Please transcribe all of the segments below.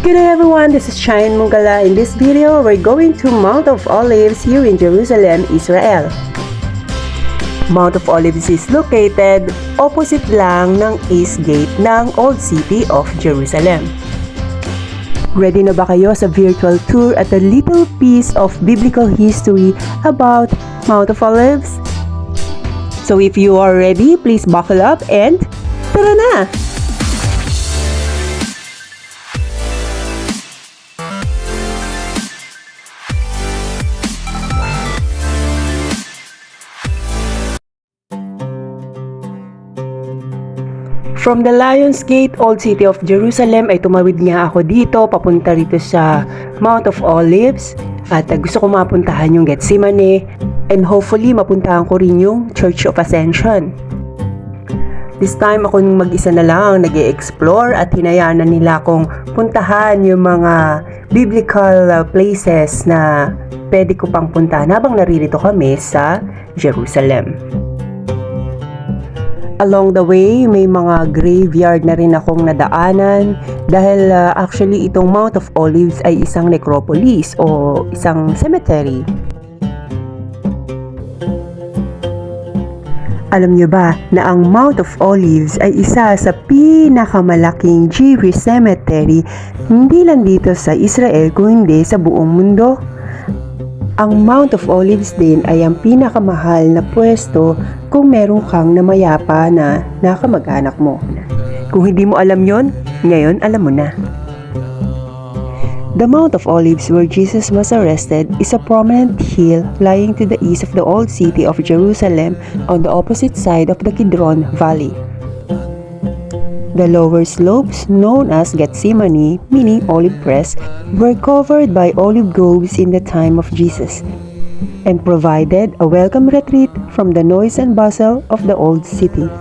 Good day everyone, this is Shine Mungala. In this video, we're going to Mount of Olives here in Jerusalem, Israel. Mount of Olives is located opposite lang ng East Gate ng Old City of Jerusalem. Ready na ba kayo sa virtual tour at a little piece of biblical history about Mount of Olives? So if you are ready, please buckle up and tara na! From the Lion's Gate, Old City of Jerusalem, ay tumawid nga ako dito, papunta rito sa Mount of Olives. At gusto ko mapuntahan yung Gethsemane. And hopefully, mapuntahan ko rin yung Church of Ascension. This time, ako mag-isa na lang nag-e-explore at hinayaan na nila akong puntahan yung mga biblical places na pwede ko pang puntahan habang naririto kami sa Jerusalem. Along the way, may mga graveyard na rin akong nadaanan dahil actually itong Mount of Olives ay isang necropolis o isang cemetery. Alam nyo ba na ang Mount of Olives ay isa sa pinakamalaking Jewish cemetery hindi lang dito sa Israel kundi sa buong mundo? Ang Mount of Olives din ay ang pinakamahal na pwesto kung meron kang namayapa na nakamag-anak mo. Kung hindi mo alam yon, ngayon alam mo na. The Mount of Olives where Jesus was arrested is a prominent hill lying to the east of the old city of Jerusalem on the opposite side of the Kidron Valley. The lower slopes, known as Gethsemane, meaning olive press, were covered by olive groves in the time of Jesus, and provided a welcome retreat from the noise and bustle of the old city.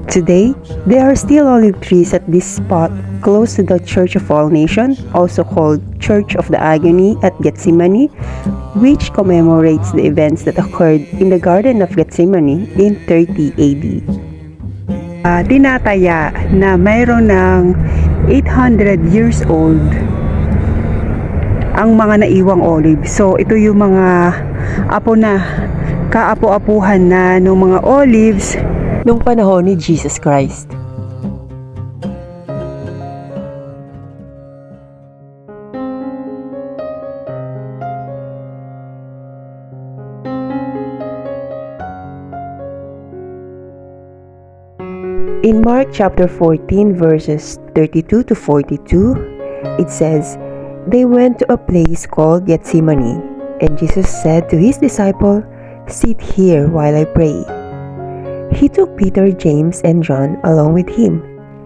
Today, there are still olive trees at this spot close to the Church of All Nations, also called Church of the Agony at Gethsemane, which commemorates the events that occurred in the Garden of Gethsemane in 30 AD. Tinataya na mayroon ng 800 years old ang mga naiwang olive. So ito yung mga kaapu-apuhan na ng mga olives nung panahon ni Jesus Christ. In Mark chapter 14 verses 32 to 42, it says, "They went to a place called Gethsemane, and Jesus said to his disciple, 'Sit here while I pray.' He took Peter, James, and John along with him,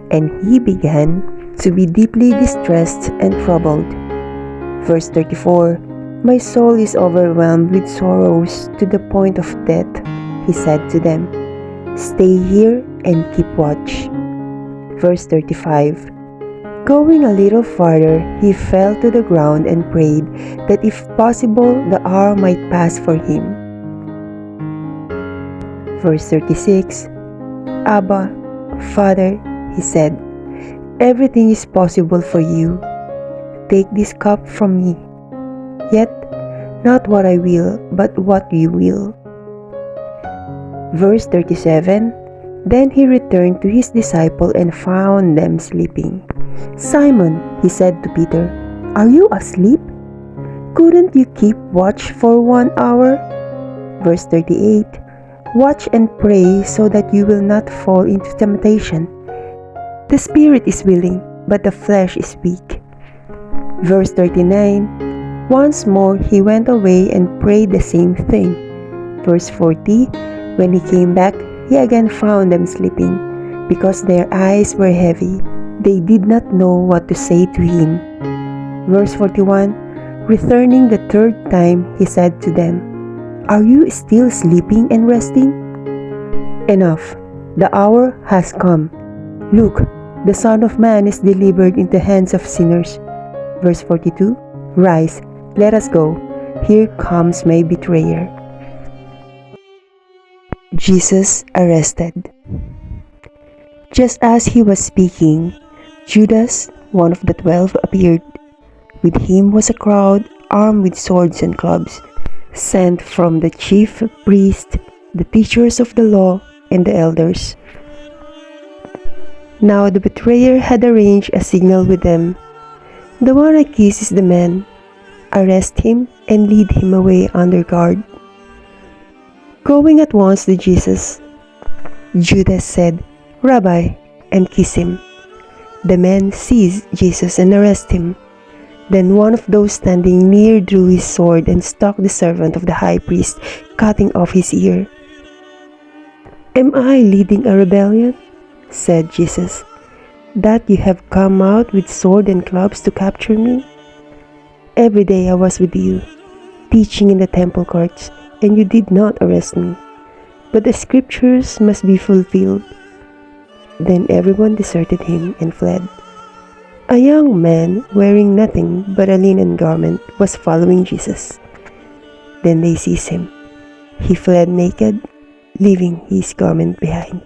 and he began to be deeply distressed and troubled." Verse 34, "My soul is overwhelmed with sorrows to the point of death," he said to them. "Stay here and keep watch." Verse 35, going a little farther, he fell to the ground and prayed that if possible the hour might pass for him. Verse 36, "Abba, Father," he said, "everything is possible for you. Take this cup from me. Yet, not what I will, but what you will." Verse 37, then he returned to his disciple and found them sleeping. "Simon," he said to Peter, "are you asleep? Couldn't you keep watch for 1 hour?" Verse 38, "Watch and pray so that you will not fall into temptation. The spirit is willing, but the flesh is weak." Verse 39, once more he went away and prayed the same thing. Verse 40, when he came back, he again found them sleeping, because their eyes were heavy. They did not know what to say to him. Verse 41, returning the third time, he said to them, "Are you still sleeping and resting? Enough, the hour has come. Look, the Son of Man is delivered into the hands of sinners." Verse 42, rise, let us go. Here comes my betrayer. Jesus arrested. Just as he was speaking, Judas, one of the 12 appeared. With him was a crowd armed with swords and clubs, sent from the chief priests, the teachers of the law, and the elders. Now the betrayer had arranged a signal with them. "The one accused is the man. Arrest him and lead him away under guard." Going at once to Jesus, Judas said, "Rabbi," and kissed him. The men seized Jesus and arrested him. Then one of those standing near drew his sword and struck the servant of the high priest, cutting off his ear. "Am I leading a rebellion?" said Jesus, "that you have come out with sword and clubs to capture me? Every day I was with you, teaching in the temple courts, and you did not arrest me. But the scriptures must be fulfilled." Then everyone deserted him and fled. A young man wearing nothing but a linen garment was following Jesus. Then they seized him. He fled naked, leaving his garment behind.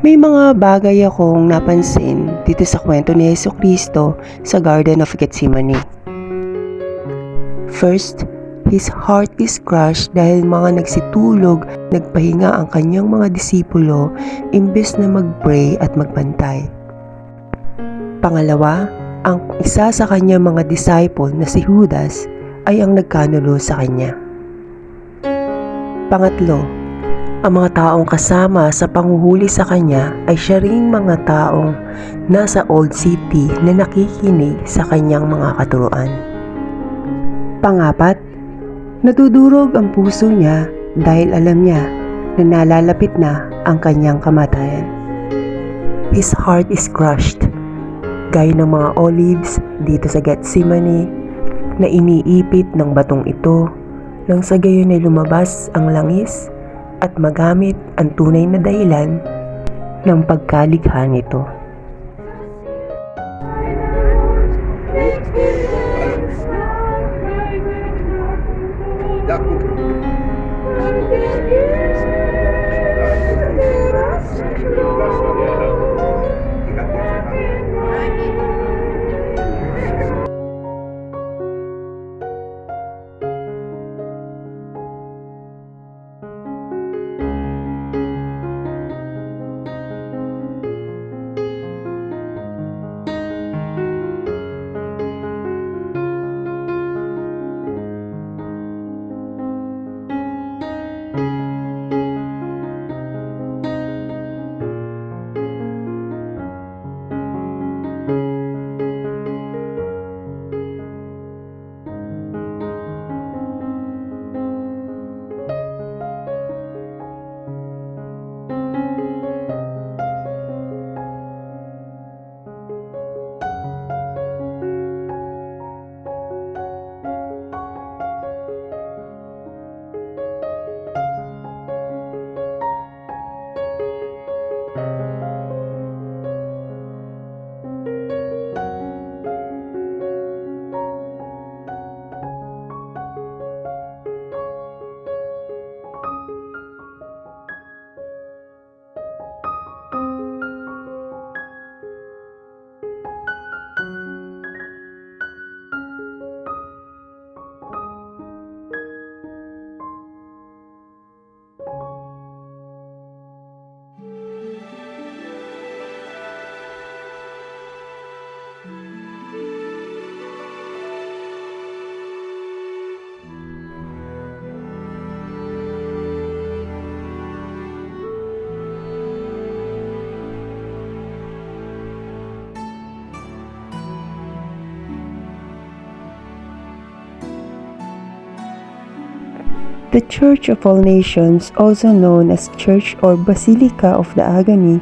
May mga bagay akong napansin dito sa kwento ni Jesucristo sa Garden of Gethsemane. First, his heart is crushed dahil mga nagsitulog, nagpahinga ang kanyang mga disipulo imbes na mag-pray at magbantay. Pangalawa, ang isa sa kanyang mga disciple na si Judas ay ang nagkanulo sa kanya. Pangatlo, ang mga taong kasama sa panghuhuli sa kanya ay siya ring mga taong nasa Old City na nakikinig sa kanyang mga katuruan. Pangapat, nadudurog ang puso niya dahil alam niya na nalalapit na ang kanyang kamatayan. His heart is crushed, gaya ng mga olives dito sa Gethsemane na iniipit ng batong ito nang sa gayon ay lumabas ang langis at magamit ang tunay na dahilan ng pagkalikha nito. The Church of All Nations, also known as Church or Basilica of the Agony,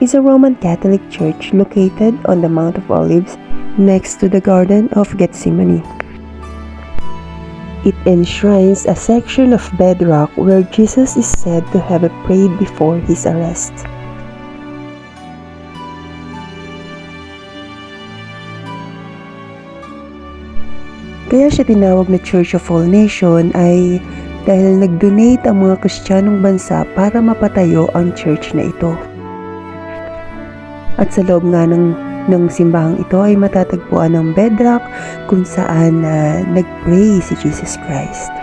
is a Roman Catholic church located on the Mount of Olives next to the Garden of Gethsemane. It enshrines a section of bedrock where Jesus is said to have prayed before his arrest. Kaya siya tinawag na Church of All Nation ay dahil nag-donate ang mga Kristiyanong bansa para mapatayo ang church na ito. At sa loob nga ng simbahang ito ay matatagpuan ang bedrock kung saan nag-pray si Jesus Christ.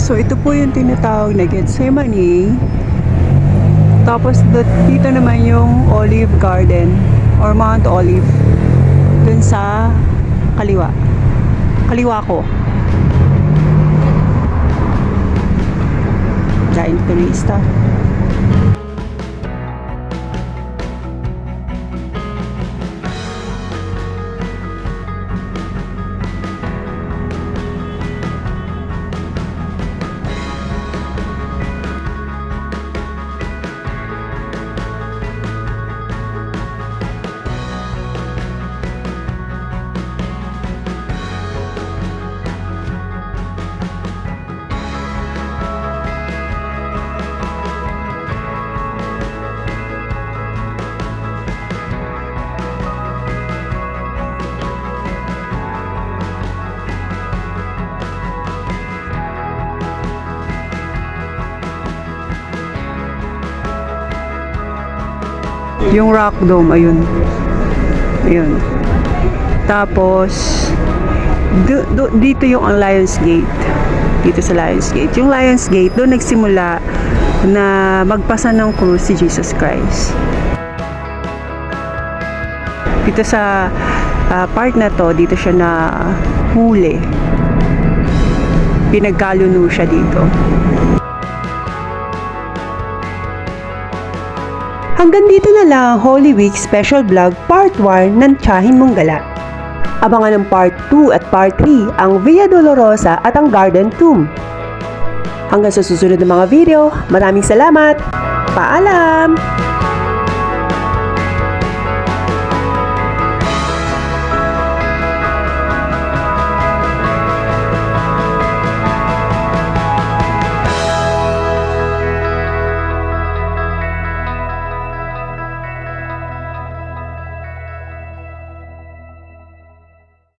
So ito po yung tinatawag na Gethsemane. Tapos dito naman yung Olive Garden or Mount Olive. Dun sa kaliwa. Kaliwa ko. Giant turista. Yung rock dome, ayun. Ayun. Tapos, dito yung ang Lions Gate. Dito sa Lions Gate. Yung Lions Gate, doon nagsimula na magpasa ng krus si Jesus Christ. Dito sa part na to, dito siya na huli. Pinagkaluno siya dito. Hanggang dito na lang ang Holy Week Special Vlog Part 1 ng Tiyahin Mong Gala. Abangan ng Part 2 at Part 3 ang Via Dolorosa at ang Garden Tomb. Hanggang sa susunod na mga video, maraming salamat! Paalam!